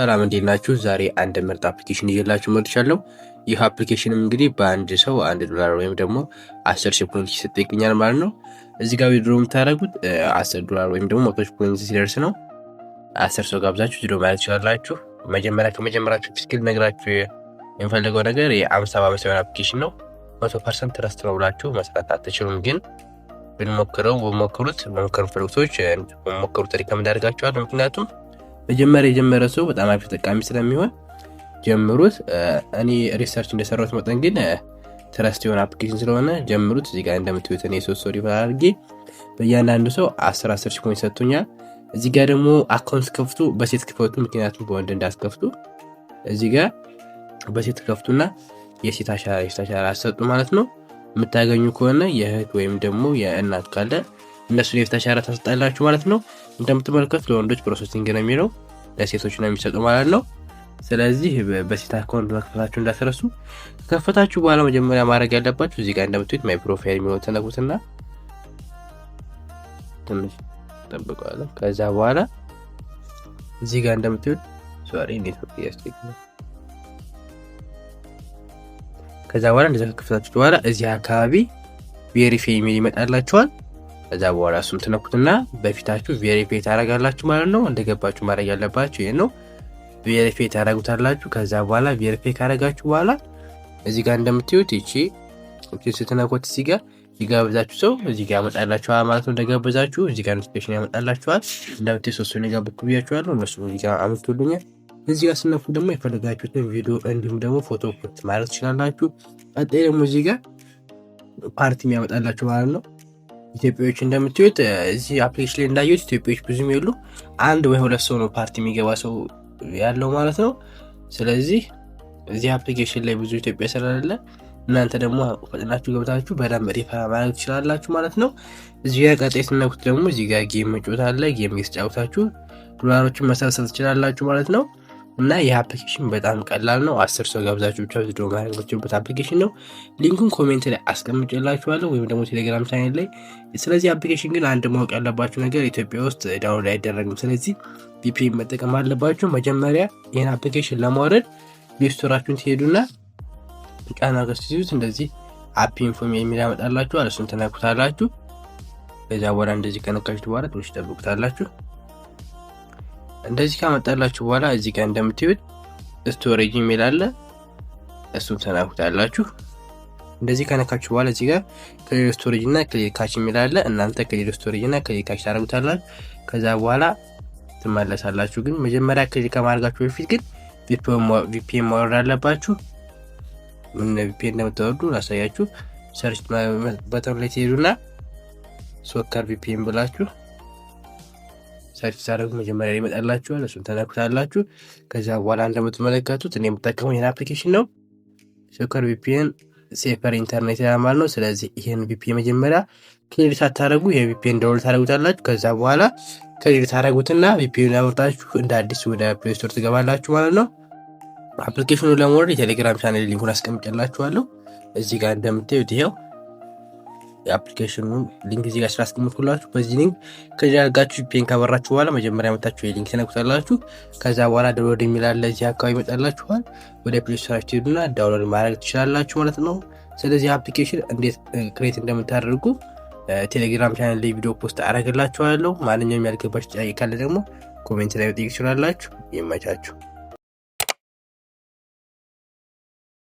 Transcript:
ሰላም እንዴት ናችሁ? ዛሬ አንድ ምርጥ አፕሊኬሽን ይዤላችሁ መጥቻለሁ። ይህ አፕሊኬሽንም እንግዲህ በአንድ ሰው $1 ወይም ደግሞ 10,000 ፖይንት ይሰጠኛል ማለት ነው። እዚህ ጋር ዊድሮ የምታደርጉት $10 ወይም ደግሞ 100 ፖይንት ሲደርስ ነው። 10 ሰው ጋብዛችሁ ዊድሮ ማለት ትችላላችሁ። ከመጀመራችሁ ፊት ግን ነግራችሁ የምፈልገው ነገር የ50 የሆነ አፕሊኬሽን ነው። 100% ትረስት ነው ብላችሁ መስራት አትችሉም። ግን በሞከሩት ፍልክቶች በሞከሩት ሪከመንድ አደርጋችኋለሁ። ምክንያቱም መጀመሪያ የጀመረ ሰው በጣም አሪፍ ተጠቃሚ ስለሚሆን ጀምሩት። እኔ ሪሰርች እንደሰራሁት መጠን ግን ትረስት የሆነ አፕሊኬሽን ስለሆነ ጀምሩት። እዚህ ጋር እንደምትዩት እኔ 3 ሰው ሪፈር አድርጌ በእያንዳንዱ ሰው 10 ሺህ ሰጥቶኛል። እዚህ ጋር ደግሞ አካውንት ከፍቱ በሴት ክፈቱ፣ ምክንያቱም በወንድ እንዳትከፍቱ። እዚህ ጋር በሴት ከፍቱና የሴት አሻራ አሰጡ ማለት ነው። የምታገኙ ከሆነ የእህት ወይም ደግሞ የእናት ካለ እነሱን የፊት አሻራ ታሰጣላችሁ ማለት ነው። እንደምትመለከቱት ለወንዶች ፕሮሰሲንግ ነው የሚለው፣ ለሴቶች ነው የሚሰጡ ማለት ነው። ስለዚህ በሴት አካውንት መክፈታችሁ እንዳትረሱ። ከከፈታችሁ በኋላ መጀመሪያ ማድረግ ያለባችሁ እዚህ ጋር እንደምትዩት ማይ ፕሮፋይል የሚለውን ተነኩትና ትንሽ ተጠብቀዋለሁ። ከዛ በኋላ እዚህ ጋር እንደምትዩት ኔትወርክ ያስፈልጋል። ከዛ በኋላ እንደዛ ከከፈታችሁ በኋላ እዚህ አካባቢ ቬሪፋይ የሚል ይመጣላችኋል። ከዛ በኋላ እሱም ትነኩትና በፊታችሁ ቬሪፋይ ታደርጋላችሁ ማለት ነው። እንደገባችሁ ማድረግ ያለባችሁ ይሄን ነው። ቬሪፋይ ታደርጉታላችሁ። ከዛ በኋላ ቬሪፋይ ካደረጋችሁ በኋላ እዚህ ጋር እንደምትዩት እቺ ስትነኩት እዚህ ጋር ይጋብዛችሁ ሰው እዚህ ጋር ያመጣላችኋል ማለት ነው። እንደጋበዛችሁ እዚህ ጋር ኖቲፊኬሽን ያመጣላችኋል። እንደምትዩት ሶስቱን የጋበዝኩ ብያችኋለሁ። እነሱ እዚህ ጋር አመጡልኛል። እዚህ ጋር ስነኩ ደግሞ የፈለጋችሁትን ቪዲዮ እንዲሁም ደግሞ ፎቶ ፖስት ማድረግ ትችላላችሁ። ቀጣይ ደግሞ እዚህ ጋር ፓርቲ የሚያመጣላችሁ ማለት ነው። ኢትዮጵያዎች እንደምትዩት እዚህ አፕሊኬሽን ላይ እንዳዩት ኢትዮጵያዎች ብዙም የሉ፣ 1 ወይ 2 ሰው ነው ፓርቲ የሚገባ ሰው ያለው ማለት ነው። ስለዚህ እዚህ አፕሊኬሽን ላይ ብዙ ኢትዮጵያ ስለሌለ እናንተ ደግሞ ፈጥናችሁ ገብታችሁ በደንብ ሪፈር ማድረግ ትችላላችሁ ማለት ነው። እዚህ ጋር ቀጣይ ስነኩት ደግሞ እዚህ ጋር ጌም መጫወት አለ። ጌም እየተጫወታችሁ ዶላሮችን መሰብሰብ ትችላላችሁ ማለት ነው። እና ይህ አፕሊኬሽን በጣም ቀላል ነው። 10 ሰው ጋብዛችሁ ብቻ ቪዲዮ ማድረግ የምትችሉበት አፕሊኬሽን ነው። ሊንኩን ኮሜንት ላይ አስቀምጬላችኋለሁ ወይም ደግሞ ቴሌግራም ቻናል ላይ። ስለዚህ አፕሊኬሽን ግን አንድ ማወቅ ያለባችሁ ነገር ኢትዮጵያ ውስጥ ዳውንሎድ አይደረግም። ስለዚህ ቪፒኤን መጠቀም አለባችሁ። መጀመሪያ ይህን አፕሊኬሽን ለማውረድ ፕሌይ ስቶራችሁን ትሄዱና ጫና ገስትዩት እንደዚህ አፕ ኢንፎ የሚል ያመጣላችኋል። እሱን ተነኩታላችሁ። ከዛ በኋላ እንደዚህ ከነካችሁት በኋላ ትንሽ ጠብቁታላችሁ። እንደዚህ ካመጣላችሁ በኋላ እዚህ ጋር እንደምትዩት ስቶሬጅ የሚል አለ። እሱን ተነኩታላችሁ። እንደዚህ ከነካችሁ በኋላ እዚህ ጋር ክሊር ስቶሬጅ እና ክሊር ካች የሚል አለ። እናንተ ክሊር ስቶሬጅ እና ክሊር ካች ታደርጉታላችሁ። ከዛ በኋላ ትመለሳላችሁ። ግን መጀመሪያ ክሊር ከማድረጋችሁ በፊት ግን ቪፒኤን ማውረድ አለባችሁ። ምን ቪፒኤን እንደምታወርዱ ላሳያችሁ። ሰርች በተን ላይ ትሄዱና ሶከር ቪፒኤን ብላችሁ ሰርች ታደርጉ መጀመሪያ ይመጣላችኋል። እሱን ተነኩታላችሁ። ከዛ በኋላ እንደምትመለከቱት እኔ የምጠቀመው ይሄን አፕሊኬሽን ነው። ሶከር ቪፒኤን ሴፈር ኢንተርኔት ያማል ነው። ስለዚህ ይሄን ቪፒኤን መጀመሪያ ክሊር ሳታደርጉ የቪፒኤን ዳውንሎድ ታደርጉታላችሁ። ከዛ በኋላ ክሊር ታደርጉትና ቪፒኤን አውርዳችሁ እንደ አዲስ ወደ ፕሌይ ስቶር ትገባላችሁ ማለት ነው። አፕሊኬሽኑን ለማውረድ የቴሌግራም ቻናል ሊንኩን አስቀምጬላችኋለሁ። እዚህ ጋር እንደምታዩት ይሄው የአፕሊኬሽኑ ሊንክ እዚህ ጋር ስላስቀምጥኩላችሁ በዚህ ሊንክ ክሊር አድርጋችሁ ቪፒኤን ካበራችሁ በኋላ መጀመሪያ መታችሁ የሊንክ ተነኩታላችሁ። ከዛ በኋላ ዳውንሎድ የሚላለ እዚህ አካባቢ ይመጣላችኋል። ወደ ፕሌይ ስቶር ትሄዱና ዳውንሎድ ማድረግ ትችላላችሁ ማለት ነው። ስለዚህ አፕሊኬሽን እንዴት ክሬት እንደምታደርጉ ቴሌግራም ቻናል ላይ ቪዲዮ ፖስት አደርግላችኋለሁ። ማንኛውም ያልገባችሁ ጥያቄ ካለ ደግሞ ኮሜንት ላይ ጠይቁ ትችላላችሁ። ይመቻችሁ።